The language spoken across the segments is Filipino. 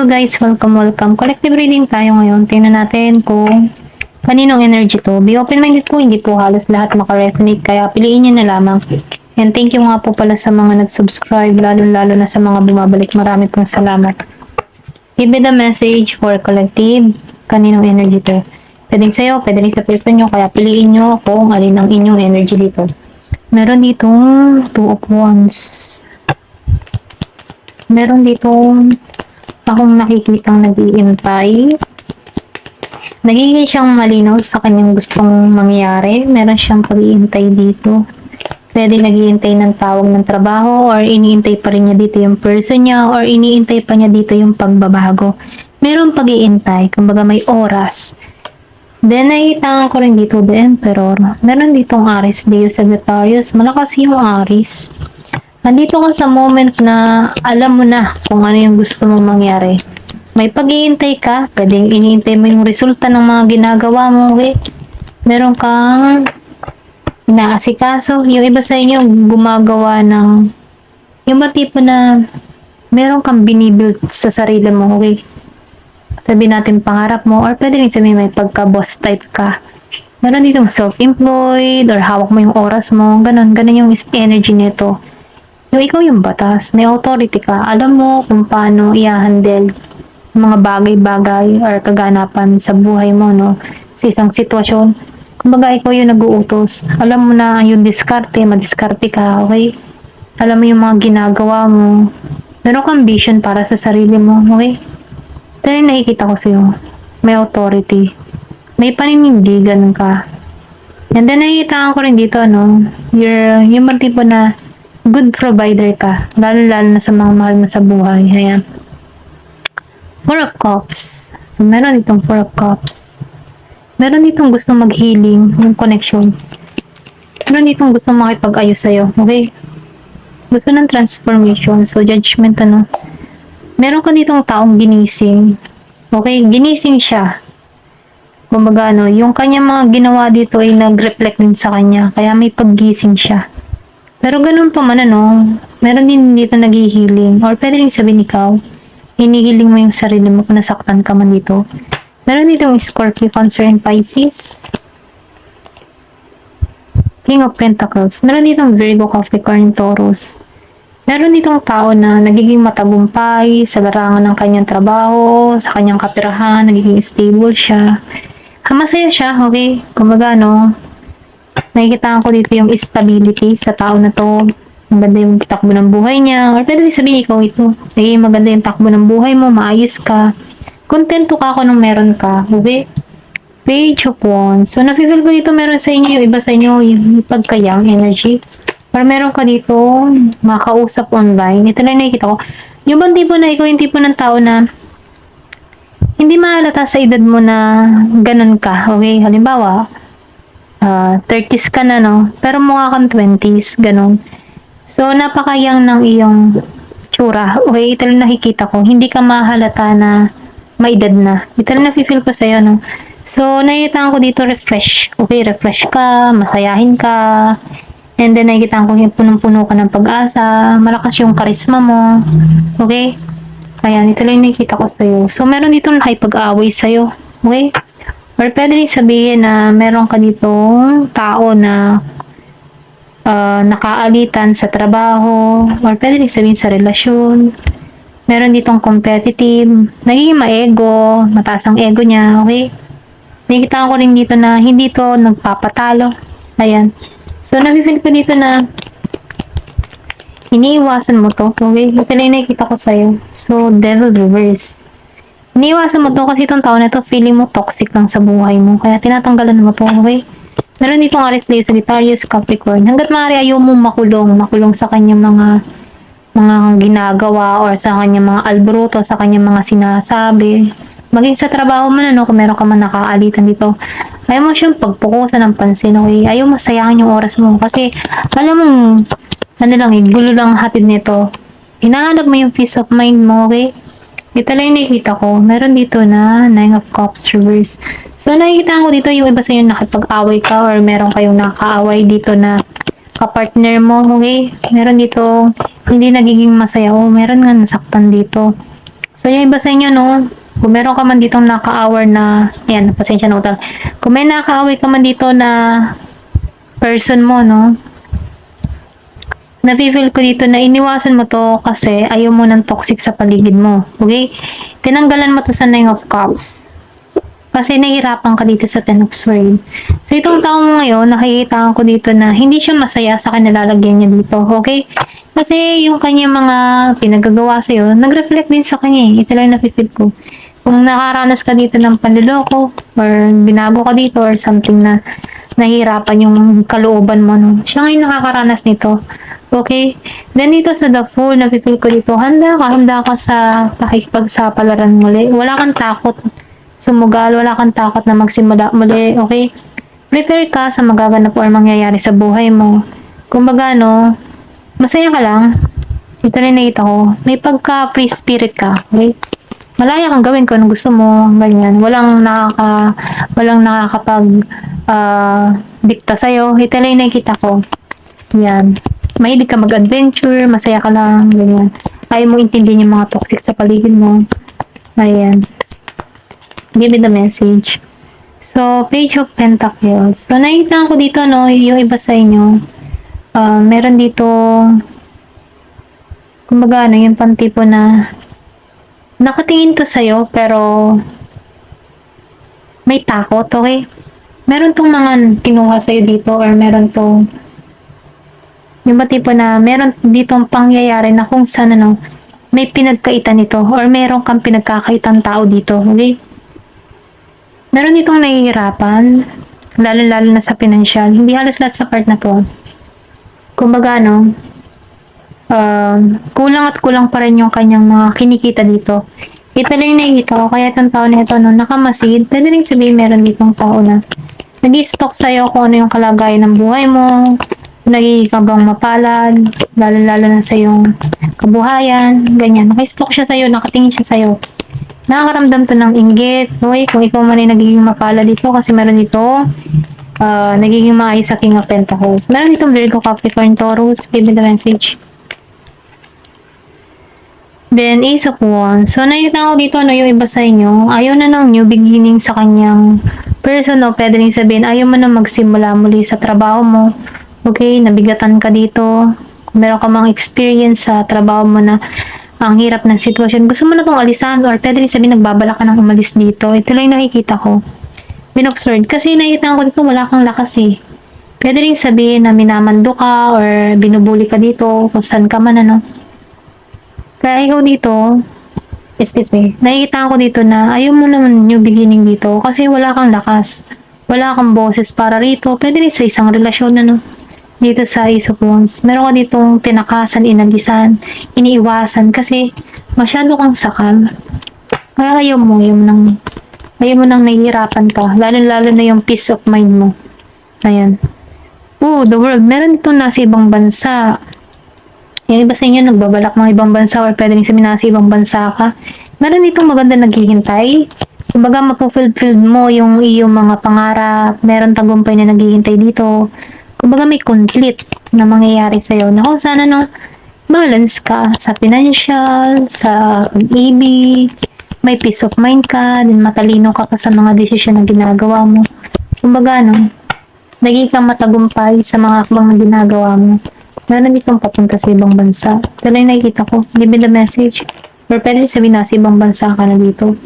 Hello guys, welcome. Collective reading tayo ngayon. Tingnan natin kung kaninong energy to. Be open-minded po, hindi po halos lahat makaresonate, kaya piliin nyo na lamang. And thank you nga po pala sa mga nag-subscribe, lalo na sa mga bumabalik. Marami pong salamat. Give me the message for collective. Kaninong energy to? Pwedeng sa'yo, pwedeng sa person nyo, kaya piliin nyo kung alin ang inyong energy dito. Meron ditong Two of Wands. Meron ditong akong nakikitang nag-iintay. Nagiging siyang malinaw sa kanyang gustong mangyari. Meron siyang pag-iintay dito. Pwede nag-iintay ng tawag ng trabaho, or iniintay pa rin niya dito yung person niya, or iniintay pa niya dito yung pagbabago. Meron pag-iintay, kumbaga may oras. Then, nakikita ko rin dito the Emperor. Meron ditong Aries, Leo, Sagittarius. Malakas yung Aries. Nandito ka sa moment na alam mo na kung ano yung gusto mong mangyari. May pag-iintay ka, pwedeng iniintay mo yung resulta ng mga ginagawa mo, okay? Meron kang inaasikaso. Yung iba sa inyo gumagawa ng yung ba tipo na meron kang binibuild sa sarili mo, okay? Sabihin natin pangarap mo, or pwede rin sabihin may pagka-boss type ka. Meron ditong self-employed, or hawak mo yung oras mo, ganun yung energy nito. Yung ikaw yung batas, may authority ka, alam mo kung paano i-handle mga bagay-bagay or kaganapan sa buhay mo, no? Sa isang sitwasyon. Kumbaga, ikaw yung nag-uutos. Alam mo na yung diskarte, madiskarte ka, okay? Alam mo yung mga ginagawa mo. Meron kang vision para sa sarili mo, okay? Ito yung nakikita ko sa'yo. May authority. May paninindigan ka. And then, nakikita ko rin dito, no? Yung tipo na good provider ka, lalo na sa mga mahal mo sa buhay. Ayan. Four of Cups. So, meron ditong Four of Cups. Meron ditong gusto mag-healing, yung connection. Meron ditong gusto makipag-ayos sa'yo. Okay? Gusto ng transformation. So, judgment, ano. Meron ka ditong taong ginising. Okay? Ginising siya. Kumbaga, ano, yung kanya mga ginawa dito ay nag-reflect din sa kanya. Kaya may paggising siya. Pero ganun pa man, ano, meron din dito nag-healing. Or pwede rin sabihin ikaw, hinihiling mo yung sarili mo kung nasaktan ka man dito. Meron dito yung Scorpio, Cancer, and Pisces. King of Pentacles. Meron dito yung Virgo, Capricorn, Taurus. Meron dito yung tao na nagiging matagumpay sa larangan ng kanyang trabaho, sa kanyang kapirahan, nagiging stable siya. Masaya siya, okay? Kumbaga, no, nakikita ko dito yung stability sa tao na to. Maganda yung takbo ng buhay niya. Or pwede sabihin ikaw ito. Naging maganda yung takbo ng buhay mo. Maayos ka. Kontento ka kung meron ka. Okay? Page of Wands. So, nafe-feel ko dito meron sa inyo. Yung iba sa inyo yung pagkayang energy. Or meron ka dito makausap online. Ito lang nakikita ko. Yung bang tipo na ikaw yung tipo ng tao na hindi mahalata sa edad mo na ganun ka. Okay? Halimbawa, 30s ka na, no? Pero mukha kang 20s, ganun. So, napakayang ng iyong tsura. Okay, ito lang nakikita ko. Hindi ka mahalata na may edad na. Ito lang nafe-feel ko sa'yo, no? So, nakikita ko dito refresh. Okay, refresh ka, masayahin ka. And then, nakikita ko yung punong-puno ka ng pag-asa. Malakas yung karisma mo. Okay? Ayan, ito lang nakikita ko sa'yo. So, meron dito nakipag-away sa'yo. Okay? Or pwede rin sabihin na meron ka ditong tao na nakaalitan sa trabaho. Or pwede rin sabihin sa relasyon. Meron ditong competitive. Nagiging ma-ego. Mataas ang ego niya. Okay? Nakikita ko rin dito na hindi to nagpapatalo. Ayan. So, nafe-feel ko dito na iniiwasan mo to. Okay? Ito lang nakikita ko sa'yo. So, devil reverse. Iniiwasan mo to kasi itong tao na to, feeling mo toxic lang sa buhay mo. Kaya tinatanggalan mo to, okay? Meron ditong Aries, Leo, Sagittarius, Capricorn. Hanggat maaari ayaw mong makulong sa kanyang mga ginagawa or sa kanyang mga alboroto, sa kanyang mga sinasabi. Maging sa trabaho mo na, no, kung meron ka man nakaalitan dito. Ayaw mo siyang pagpukusan ng pansin, okay? Ayaw masayangan yung oras mo. Kasi, alam mo, gulo lang hatid nito. Hinahanap mo yung peace of mind mo, okay? Ito lang yung nakikita ko. Meron dito na Nine of Cups reverse. So, nakikita ko dito yung iba sa inyo nakipag-away ka or meron kayong nakaaway dito na kapartner mo, okay? Meron dito hindi nagiging masaya o meron nga nasaktan dito. So, yung iba sa inyo, no, kung meron ka man ditong naka-hour na, yan, pasensya na utang. Kung may naka-away ka man dito na person mo, no, nafe-feel ko dito na iniwasan mo to kasi ayaw mo ng toxic sa paligid mo. Okay? Tinanggalan mo to sa Nine of Cups. Kasi nahihirapan ka dito sa Ten of Swords. So, itong tao mo ngayon, nakikita ko dito na hindi siya masaya sa kanilalagyan niya dito. Okay? Kasi yung kanyang mga pinagagawa sa'yo, nag-reflect din sa kanya eh. Ito lang napipil ko. Kung nakaranas ka dito ng panluloko, or binago ka dito, or something na nahihirapan yung kalooban mo, no? Siya ngayon nakakaranas nito. Okay? Then dito sa The Fool, napipil ko dito, handa ka sa pakikipagsapalaran muli. Wala kang takot sumugal, wala kang takot na magsimula muli, okay? Prepare ka sa magaganap or mangyayari sa buhay mo. Kumbaga, no, masaya ka lang. Ito rin nakita ko. May pagka-free spirit ka, okay? Malaya kang gawin kung anong gusto mo, ganyan. Walang nakakapag dikta sa'yo. Ito rin nakita ko. Yan. Mahilig ka mag-adventure, masaya ka lang, ganyan. Ayaw mo intindihin yung mga toxic sa paligid mo. Ayan. Give me the message. So, Page of Pentacles. So, nakita ko dito, no, yung iba sa inyo, meron dito, kumbaga, ano, yung pantipo na, nakatingin to sa'yo, pero, may takot, okay? Meron tong mga kinuha sa'yo dito, or meron tong, yung ba tipo na, meron ditong pangyayari na kung saan, ano, may pinagkaitan nito, or meron kang pinagkakaitan tao dito, okay? Meron itong nahihirapan, lalo-lalo na sa financial. Hindi halos lahat sa part na to. Kumbaga, no, kulang at kulang pa rin yung kanyang mga kinikita dito. Ito lang yung nakikita ko, kaya itong tao na ito, no, nakamasid. Pwede rin sabihin meron ditong tao na nag-i-stock sa'yo kung ano yung kalagayan ng buhay mo, nagiging ka bang mapalad, lalo-lalo na sa yung kabuhayan, ganyan. Naka-stock siya sa'yo, nakatingin siya sa'yo. Nakakaramdam to ng inggit. Okay, kung ikaw man ay nagiging mapala dito kasi meron dito nagiging maayos sa King of Pentacles. Meron ditong Virgo, Capricorn, Taurus. Give me the message. Then, Ace of Wands. So, nakita ko dito, no, yung iba sa inyo, ayaw na ng new beginning sa kanyang person, no? Pwede rin sabihin, ayaw mo na magsimula muli sa trabaho mo. Okay, nabigatan ka dito. Kung meron ka mang experience sa trabaho mo na ang hirap ng sitwasyon, gusto mo na itong alisan, or pwede rin sabihin nagbabala ka ng umalis dito. Ito lang yung nakikita ko. Binobserve. Kasi nakikita ko dito, wala kang lakas eh. Pwede rin sabihin na minamando ka, or binubuli ka dito, kung saan ka man, ano. Kaya ikaw dito, excuse me, nakikita ko dito na ayaw mo naman new beginning dito, kasi wala kang lakas. Wala kang boses para rito. Pwede rin sa isang relasyon, ano. Dito sa Ace of Wands, meron ka ditong tinakasan, inalisan, iniiwasan kasi masyado kang sakal. Kaya ayaw mo nang nahihirapan ka, lalo-lalo na yung peace of mind mo. Ayan. Oh, the world, meron ditong nasa ibang bansa. Yung iba sa inyo nagbabalak mga ibang bansa, or pwede rin sabihin nasa ibang bansa ka. Meron ditong maganda naghihintay. Kumbaga mapufulfill mo yung iyong mga pangarap, meron tagumpay na naghihintay dito. Kumbaga may complete na mangyayari sa'yo na kung sana, no, balance ka sa financial, sa pag-ibig, may peace of mind ka, din matalino ka pa sa mga desisyon na ginagawa mo. Kumbaga, no, naging kang matagumpay sa mga akbang na ginagawa mo. Meron itong papunta sa ibang bansa. Ito lang nakikita ko. Give me the message. Or pwede sabihin na sa ibang bansa ka na dito.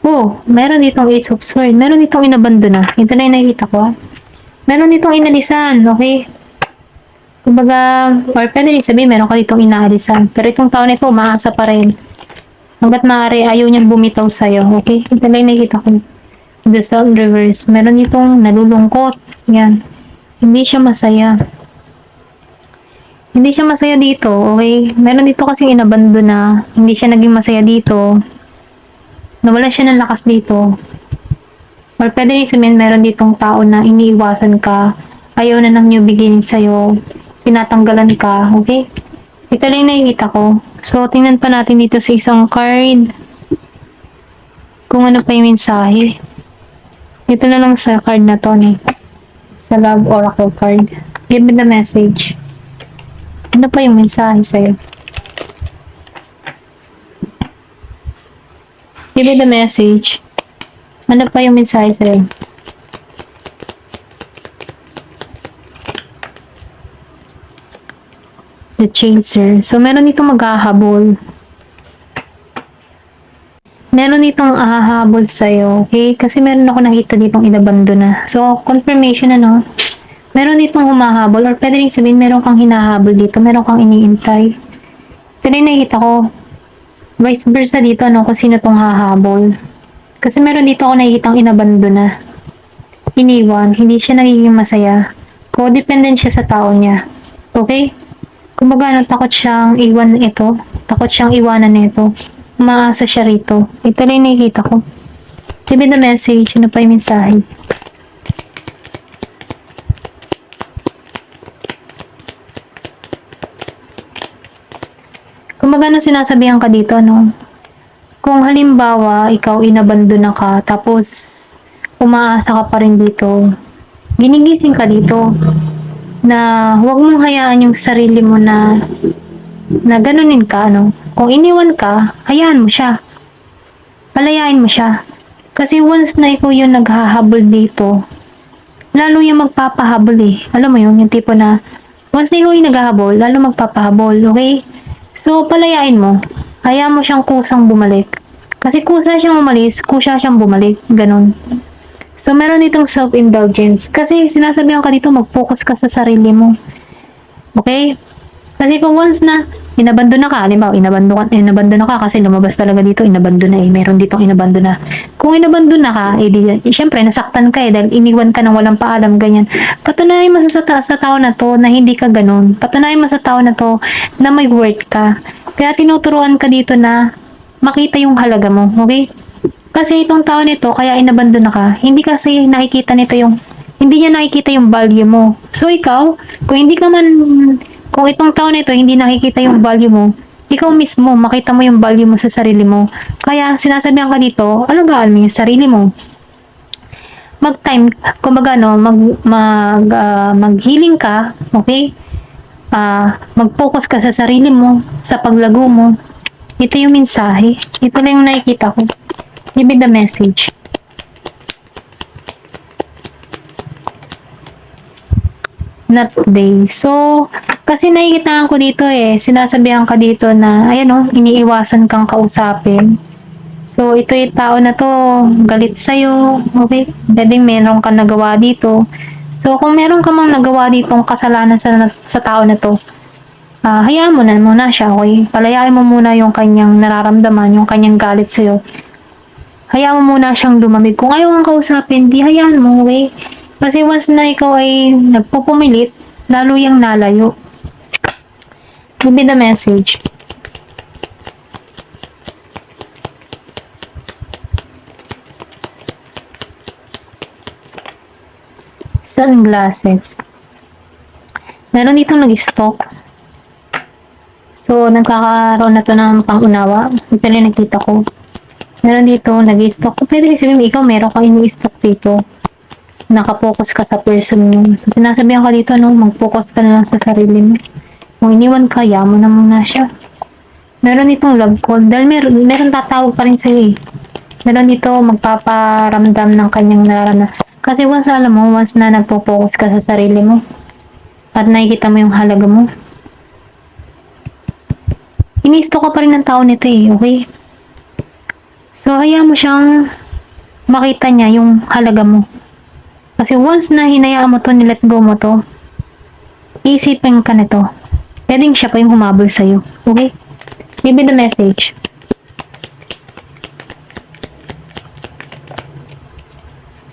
Oh, meron ditong Ace of Swords. Meron ditong inabando na. Ito lang nakikita ko. Meron ditong inalisan, okay? Kumbaga, or pwede rin sabihin, meron ka ditong inaalisan. Pero itong taon nito, umaasa pa rin. Hanggat maaari, ayaw niyang bumitaw sa'yo, okay? Ito lang nakikita ko. The Sun Reverse. Meron ditong nalulungkot. Yan. Hindi siya masaya. Hindi siya masaya dito, okay? Meron dito kasing inabando na hindi siya naging masaya dito. Nawala siya ng lakas dito. Or pwede rin sabihin, meron ditong tao na iniiwasan ka, ayaw na ng new beginning sa'yo, pinatanggalan ka, okay? Ito lang yung nakikita ko. So, tingnan pa natin dito sa isang card, kung ano pa yung mensahe. Ito na lang sa card na to, sa Love Oracle card. Give me the message. Ano pa yung mensahe sa'yo? Give me the message. Ano pa yung mensahe sa'yo? The Chaser. So, meron itong maghahabol. Meron itong hahabol sa'yo, okay? Kasi meron ako nakita ditong inabando na. So, confirmation ano? Meron ditong humahabol or pwede rin sabihin meron kang hinahabol dito, meron kang iniintay. Pero yung nakikita ko, vice versa dito, no? Kung sino tong hahabol. Kasi meron dito ako nakikitang inabando na. Iniwan, hindi siya nagiging masaya. Codependent siya sa tao niya. Okay? Kumbaga, ano, takot siyang iwan ito. Takot siyang iwanan nito. Umaasa siya rito. Ito lang yung nakikita ko. Give me the message. Ano pa yung mensahe? Kumbaga, ano sinasabihan ka dito, no? Kung halimbawa, ikaw inabandon na ka, tapos umaasa ka pa rin dito, ginigising ka dito, na huwag mong hayaan yung sarili mo na ganunin ka, no? Kung iniwan ka, hayaan mo siya. Palayain mo siya. Kasi once na ikaw yung naghahabol dito, lalo yung magpapahabol eh. Alam mo yun, yung tipo na, once na ikaw yung naghahabol, lalo magpapahabol, okay? So, palayain mo. Hayaan mo siyang kusang bumalik. Kasi kusa siyang umalis, kusa siyang bumalik. Ganon. So, meron itong self-indulgence. Kasi sinasabihan ka dito, mag-focus ka sa sarili mo. Okay? Kasi kung once na inabandon na ka, halimbawa, inabandon na ka kasi lumabas talaga dito, inabandon na eh. Meron ditong inabandon na. Kung inabandon na ka, syempre, nasaktan ka eh, dahil iniwan ka ng walang paalam, ganyan. Patunayan mo sa tao na to na hindi ka ganun. Patunayan mo sa tao na to na may worth ka. Kaya tinuturuan ka dito na makita yung halaga mo, okay? Kasi itong tao nito, kaya inabandon na ka, hindi kasi nakikita nito hindi niya nakikita yung value mo. So ikaw, kung itong tao nito hindi nakikita yung value mo, ikaw mismo, makita mo yung value mo sa sarili mo. Kaya sinasabihan ka dito, alagaan mo yung sarili mo. Mag-time, kumbaga no, mag-healing ka, okay? Mag-focus ka sa sarili mo, sa paglago mo. Ito yung mensahe. Ito lang yung nakikita ko. Give me the message. Not today. So, kasi nakikita ko dito eh, sinasabihan ka dito na, ayan oh, iniiwasan kang kausapin. So, ito yung tao na to, galit sa'yo, okay? Pwedeng meron kang nagawa dito. So, kung meron ka mang nagawa ditong kasalanan sa tao na to, hayaan mo na muna siya, okay? Palayain mo muna yung kanyang nararamdaman, yung kanyang galit sa'yo. Hayaan mo muna siyang lumamig. Kung ayaw kang kausapin, di hayaan mo, okay? Kasi once na ikaw ay nagpupumilit, lalo yung nalayo. Give me the message. Sunglasses. Meron ditong nag-stock. So, nagkakaroon na to ng pangunawa. Ito rin nakita ko. Meron dito, nag-stock. Pwede rin sabihin, ikaw meron kang ini-stock dito. Nakapokus ka sa person mo. So, sinasabihan ka dito, no, mag-focus ka na lang sa sarili mo. Kung iniwan ka, mo na muna siya. Meron ditong love call. Dahil meron tatawag pa rin sa'yo eh. Meron dito, magpaparamdam ng kanyang nararamdaman. Kasi once na nagpo-focus ka sa sarili mo, at nakikita mo yung halaga mo, ini-stock ka pa rin ng tao nito eh, okay? So, hayaan mo siyang makita niya yung halaga mo. Kasi once na hinayaan mo to, nilet go mo to, iisipin ka nito. Pwedeng siya pa yung humabol sa'yo. Okay? Give me the message.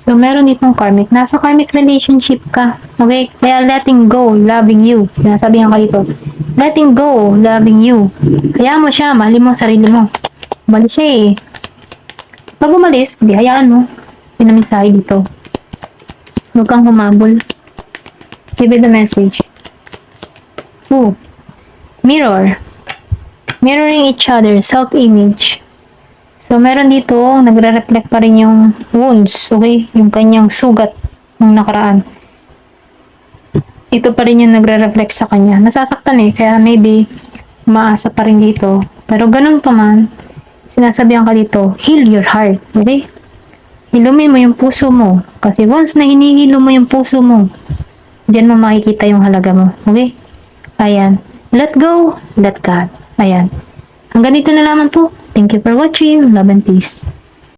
So, meron itong karmic. Nasa karmic relationship ka. Okay? Kaya letting go, loving you. Sinasabihan ka dito. Letting go, loving you. Hayaan mo siya, mahalin mo sarili mo. Umalis siya eh. Pag umalis, hindi, hayaan mo. Yun ang mensahe dito. Huwag kang humabol. Give it the message. Ooh. Mirror. Mirroring each other, self-image. So, meron dito, nagre-reflect pa rin yung wounds, okay? Yung kanyang sugat ng nakaraan. Ito pa rin yung nagre-reflect sa kanya. Nasasaktan eh, kaya maybe maasa pa rin dito. Pero ganun pa man, sinasabihan ka dito, heal your heart. Okay? Hilumin mo yung puso mo. Kasi once na hinihilo mo yung puso mo, diyan mo makikita yung halaga mo. Okay? Ayan. Let go, let God. Ayan. Hanggang dito na lamang po. Thank you for watching. Love and peace.